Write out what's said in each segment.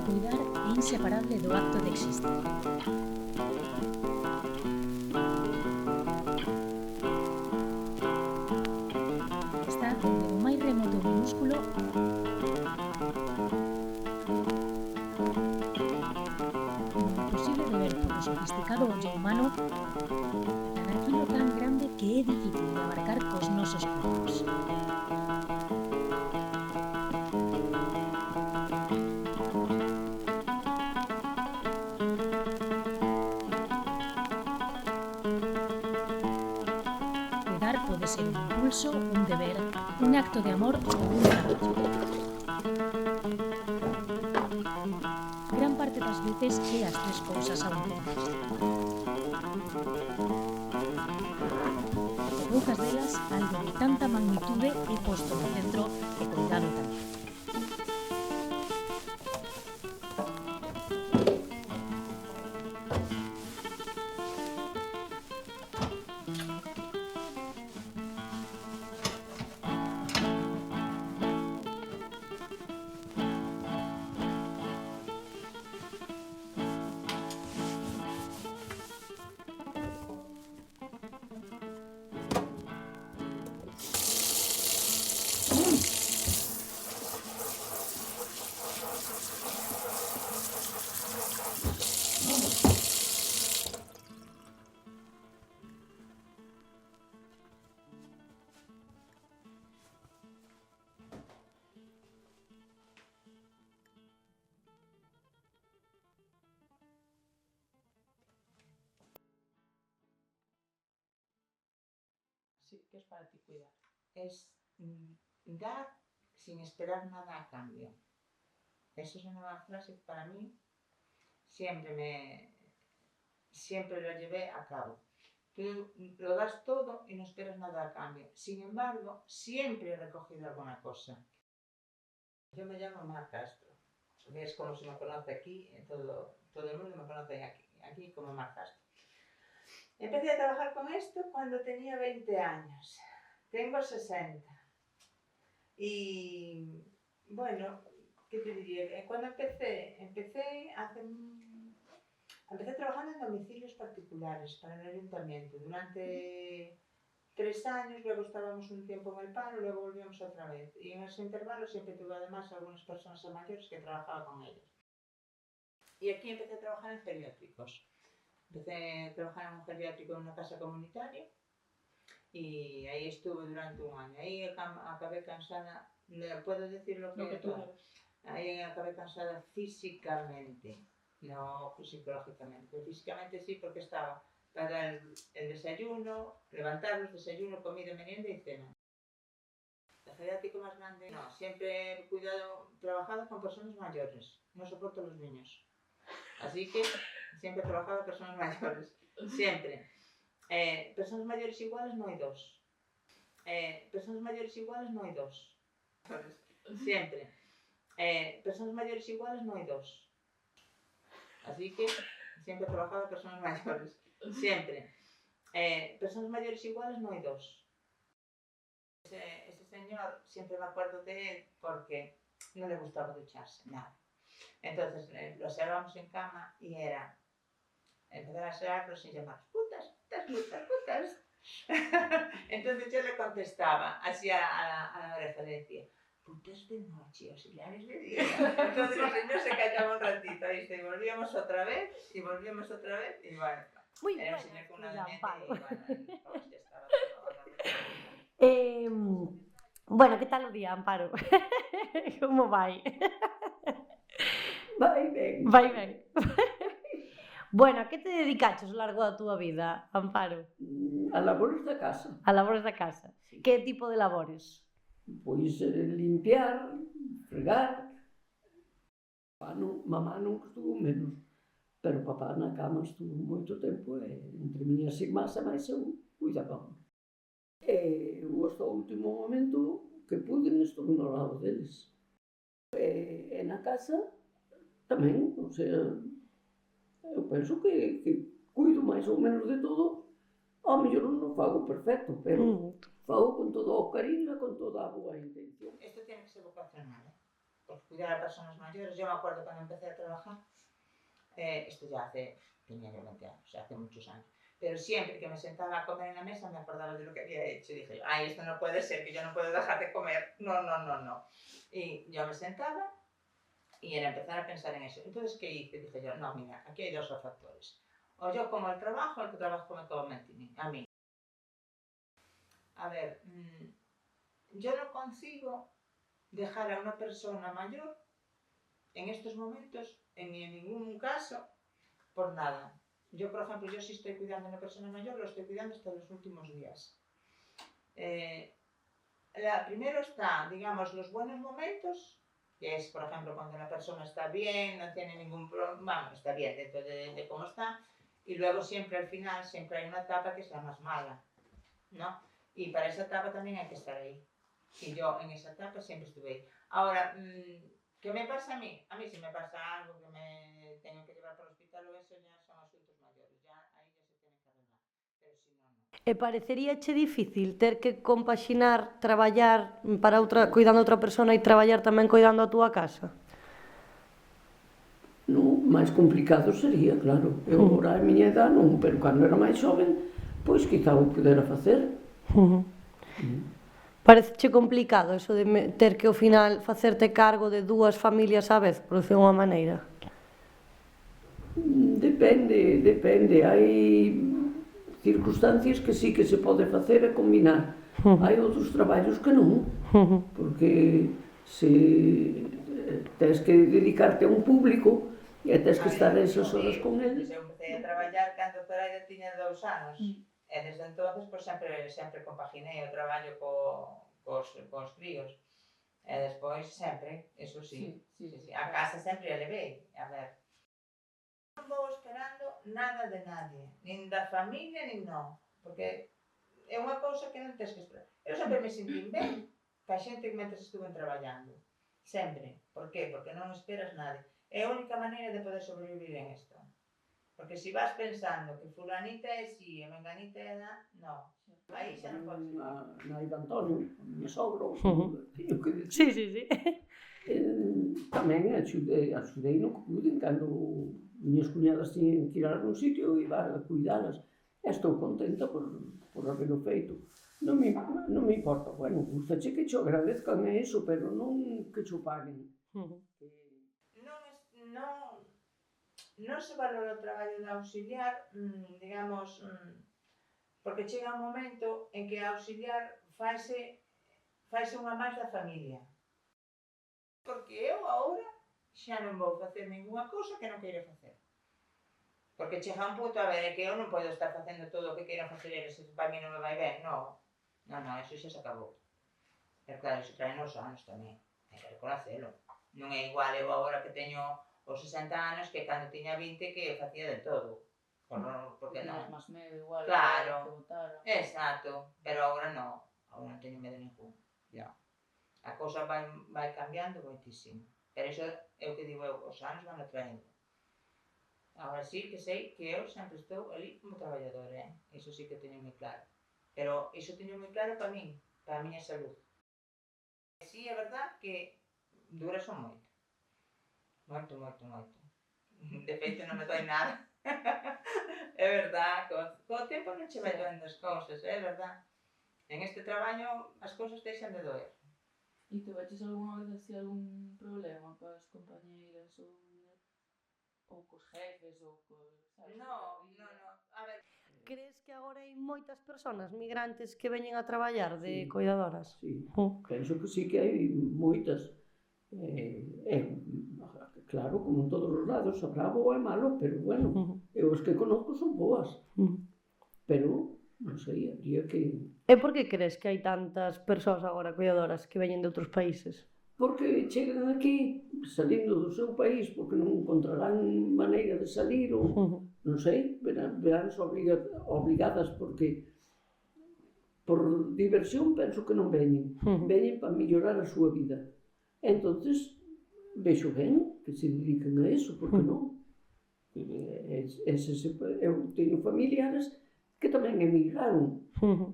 cuidar é inseparable do acto de existir. Está dende o máis remoto minúsculo como é posible de ver polo sofisticado ollo humano ata naquilo tan grande que é difícil de abarcar cos nosos corpos. Cuidar pode ser un impulso, un deber, un acto de amor ou un traballo. Gran parte das veces é as tres cousas ao tempo. E poucas delas, algo de tanta magnitude é posto no centro e coidado tamén. Sí, ¿qué es para ti cuidar? Es dar sin esperar nada a cambio. Esa es una frase que para mí siempre lo llevé a cabo. Tú lo das todo y no esperas nada a cambio. Sin embargo, siempre he recogido alguna cosa. Yo me llamo Mar Castro. Es como se me conoce aquí, todo el mundo me conoce aquí como Mar Castro. Empecé a trabajar con esto cuando tenía 20 años. Tengo 60. Y bueno, ¿qué te diría? Cuando empecé trabajando en domicilios particulares para el ayuntamiento. Durante 3 años, luego estábamos un tiempo en el paro, luego volvíamos otra vez. Y en ese intervalo siempre tuve además algunas personas mayores que trabajaba con ellos. Y aquí empecé a trabajar en geriátricos. Empecé a trabajar en un geriátrico en una casa comunitaria y ahí estuve durante un año. Ahí acabé cansada, ¿puedo decir lo que tú? Ahí acabé cansada físicamente, no psicológicamente, pero físicamente sí, porque estaba para el desayuno, levantarnos, desayuno, comida, merienda y cena. El geriátrico más grande, no, siempre he trabajado con personas mayores, no soporto los niños. Así que siempre he trabajado con personas mayores, siempre. Personas mayores iguales no hay dos. Personas mayores iguales no hay dos. Siempre. Personas mayores iguales no hay dos. Así que siempre he trabajado con personas mayores, siempre. Personas mayores iguales no hay dos. Ese señor, siempre me acuerdo de él porque no le gustaba ducharse, nada. Entonces lo aseábamos en cama y era empezar a asearlo sin llamar putas, putas, putas, putas. Entonces yo le contestaba así a la oreja, le decía putas de noche, auxiliares de día. Entonces el señor se callaba un ratito, ¿viste? Y volvíamos otra vez y bueno, Muy era un buenas, señor con una pues, demencia Amparo. y pues ya estaba todo a la Bueno, que tal o día, Amparo? Como vai? Vai ben. Vai ben. Bueno, a que te dedicaches ao largo da túa vida, Amparo? A labores da casa. A labores da casa. Sí. Que tipo de labores? Pois limpiar, fregar. Mamá non estuvo menos, pero papá na cama estuvo moito tempo e entre miñas irmás e máis eu cuidábamos. E eu hasta o último momento que pude estuve no lado deles. E na casa tamén, o sea, eu penso que cuido máis ou menos de todo. Ao mellor non fago perfecto, pero fago con todo o cariño e con toda a boa intención. Esto tiene que ser vocacional, ¿eh? porque cuidar a personas mayores, yo me acuerdo cuando empecé a trabajar, esto ya tenía yo 20 años, o sea, hace muchos años, pero siempre que me sentaba a comer en la mesa me acordaba de lo que había hecho y dije, ay, esto no puede ser, que yo no puedo dejar de comer, no, no, no, no. Y yo me sentaba y era empezar a pensar en eso. Entonces, ¿qué hice? Dije yo, no, mira, aquí hay dos factores. O yo como el trabajo me come a mí. A ver, yo no consigo dejar a una persona mayor en estos momentos, en ningún caso, por nada. Yo, por ejemplo, yo si estoy cuidando a una persona mayor, lo estoy cuidando hasta los últimos días. Primero está, digamos, los buenos momentos, que es, por ejemplo, cuando la persona está bien, no tiene ningún problema, está bien dentro de cómo está, y luego siempre al final, siempre hay una etapa que es la más mala, ¿no? Y para esa etapa también hay que estar ahí. Y yo en esa etapa siempre estuve ahí. Ahora, ¿qué me pasa a mí? A mí si me pasa algo que me tengo que llevar para el hospital o eso, ya son asuntos mayores, ya ahí ya se tiene que arreglar, pero si no, no. E pareceríache difícil ter que compaxinar traballar para cuidando a outra persona e traballar tamén cuidando a túa casa? Non, máis complicado sería, claro. Eu agora a miña edad non, pero cando era máis xoven, pois quizá o pudera facer. Pareceche complicado eso de ter que ao final facerte cargo de dúas familias á vez, por decir unha maneira? Depende. Hai circunstancias que sí que se pode facer e combinar. Hai outros traballos que non, porque se tens que dedicarte a un público e tens que estar esas horas con eles. Eu empecé a traballar cando Zoraida tiña 2 anos, e desde entonces pues, sempre compaginei o traballo cos críos. E despois sempre, eso sí. A casa sempre a levei, a ver. Non vou esperando nada de nadie, nin da familia, nin non, porque é unha cousa que non tens que esperar. Eu sempre me sentín ben ca xente que mentres estuve traballando, sempre. Por qué? Porque non esperas nada. É a única maneira de poder sobrevivir en isto. Porque se vas pensando que fulanita é si e menganita é da, non. Aí xa non podes. Nai de Antonio, o meu sogro, teño que decir. Sí. Tamén axudei no que pude, cando miñas cuñadas tiñen que ir a algún sitio, iba a cuidalas. Estou contenta por haberlo feito. Non me importa, bueno, gustache que cho agradezcan eso, pero non que cho paguen. Non se valora o traballo de auxiliar, digamos, porque chega un momento en que a auxiliar faise unha máis da familia. Porque eu agora xa non vou facer ninguna cousa que non queira facer. Porque chega un punto, a ver, é que eu non podo estar facendo todo o que queiran facer eles, se para mí non me vai ben, non, eso xa se acabou. Pero claro, iso trae nos anos tamén, hai que reconocelo. Non é igual eu agora que teño os 60 anos que cando tiña 20 que facía de todo. Porque non. Máis medo igual. Claro, exacto, pero agora non teño medo ningún. A cousa vai cambiando moitísimo, pero iso é o que digo eu, os anos van traendo. Agora sí que sei que eu sempre estou ali como traballadora, iso sí que teño moi claro, pero iso teño moi claro para min, para a miña salud. Sí, é verdad que dura son moito. Moito. De feito non me doi nada. É verdad, co tempo non che vai doendo as cousas, é verdad. En este traballo as cousas deixan de doer. E te veches algunha vez así algún problema coas compañeiras ou cos jefes ou cos... No. A ver... Crees que agora hai moitas persoas migrantes que veñen a traballar de cuidadoras? Sí, penso que sí que hai moitas. Claro, como en todos os lados, habrá bo e malo, pero bueno, eu os que conozco son boas. Pero, non sei, habría que... E por que crees que hai tantas persoas agora cuidadoras que veñen de outros países? Porque chegan aquí, salindo do seu país, porque non encontrarán maneira de salir, ou, non sei, veránse obligadas porque por diversión penso que non veñen. Veñen para mellorar a súa vida. Entonces, vexo ben que se dediquen a eso, porque non? Eu teño familiares que tamén emigraron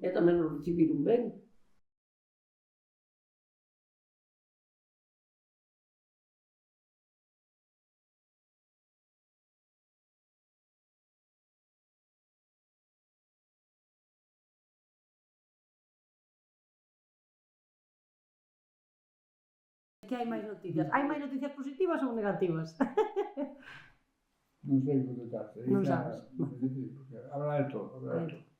e tamén o recibiron ben. que hai máis noticias? Hai máis noticias positivas ou negativas? Non sei contestarte. Non sabes. Habrá de todo, habrá de todo.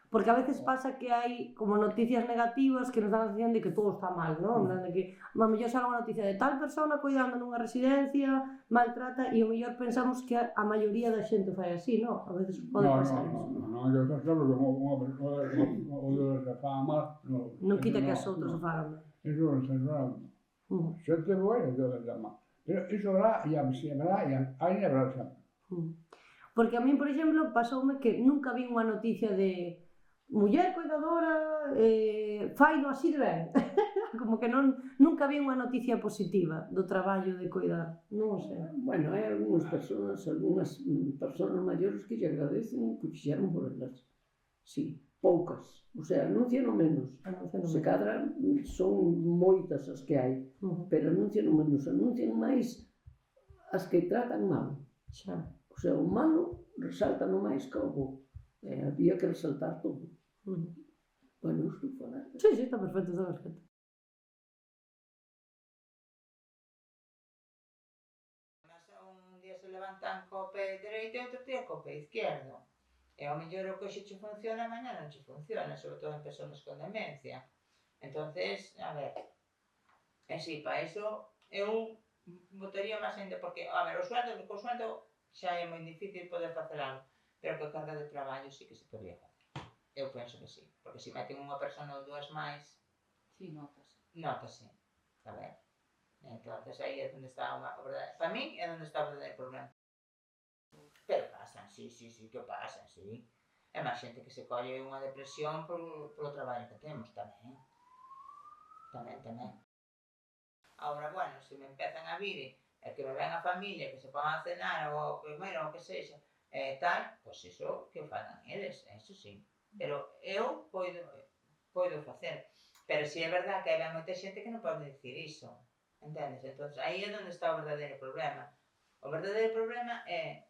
Porque a veces pasa que hai como noticias negativas que nos dan a sensación de que todo está mal, non? En plan de que, a mellor sale unha noticia de tal persona cuidando nunha residencia, maltrata, e o mellor pensamos que a maioría da xente fai así, non? A veces pode pasar iso. Non, eu xa sabes que o que fan mal, Non quita que as outras o fagan ben. Iso non se fan. Xente boa e todo está mal. Pero iso habrá, e habrá, e hai habrá sempre. Porque a min, por exemplo, pasoume que nunca vi unha noticia de muller cuidadora, faino así de ben. Como que nunca vi unha noticia positiva do traballo de cuidar, non o sei. Bueno, hai algunhas persoas maiores que lle agradecen que fixeron por elas. Sí, poucas. O sea, anuncian o menos. Se cadra son moitas as que hai, pero anuncian o menos. Anuncian máis as que tratan mal. Xa. O sea, o malo resaltan o máis que o bo. Había que resaltar todo. Bueno, estou falando. Sí, está perfecto, está perfecto. Un día se levantan co pé dereito e outro día co pé izquierdo. E ao mellor o que hoxe che funciona, mañá non che funciona, sobre todo en persoas con demencia. Entonces, a ver, si, para iso, eu botaría máis ainda, porque, a ver, co sueldo xa é moi difícil poder facer algo, pero co carga de traballo sí que se podría facer. Eu penso que sí, porque se meten unha persona ou dúas máis... Sí, notase. Notase, a ver. Entonces aí é onde está o verdade. Para min é onde está o verdade problema. Pero pasan, sí, que pasan, sí. É máis xente que se colle unha depresión polo traballo que temos tamén. Tamén. Agora, bueno, se me empezan a vir e que me ven a familia, que se pongan a cenar ou primeiro ou que sexa, tal, pois iso que fagan eles, eso sí. Pero eu poido facer. Pero si é verdad que hai moita xente que non pode dicir iso. Entendes? Entón, aí é onde está o verdadeiro problema. O verdadeiro problema é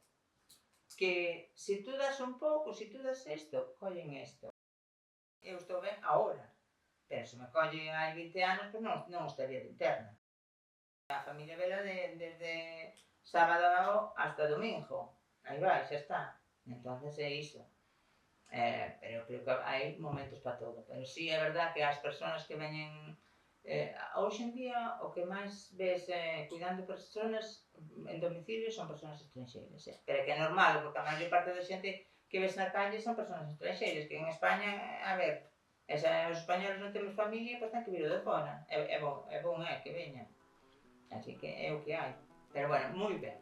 que se tú das un pouco, se tú das isto, collen isto. Eu estou ben agora, pero se me colle hai 20 anos, pois non estaría de interna. A familia vela desde sábado hasta domingo. Aí vai, xa está. Entón, é iso. Pero creo que hai momentos para todo. Pero sí é verdad que as persoas que veñen... hoxe en día o que máis ves cuidando persoas en domicilio son persoas estranxeiras. Pero que é normal, porque a maior parte da xente que ves na calle son persoas estranxeiras, que en España, a ver, os españoles non temos familia, pois ten que vir o de fora. É bon que veñan. Así que é o que hai. Pero bueno, moi ben.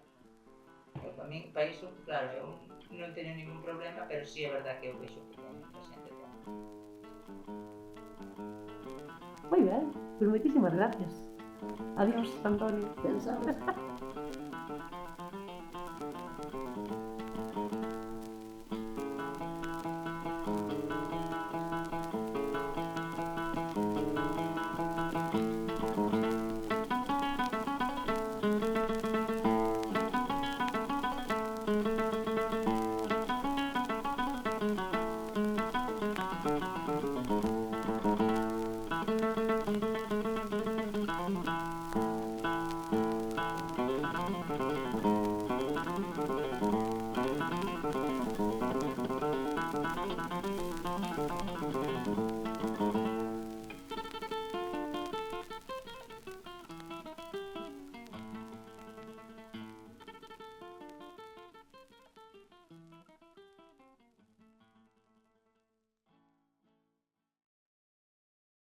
Para min, para iso, claro, eu non teño ningún problema, pero sí é verdad que eu vexo que ten a xente ten. Moi ben, pues moitísimas gracias. Adiós, Antonio. Pensabas?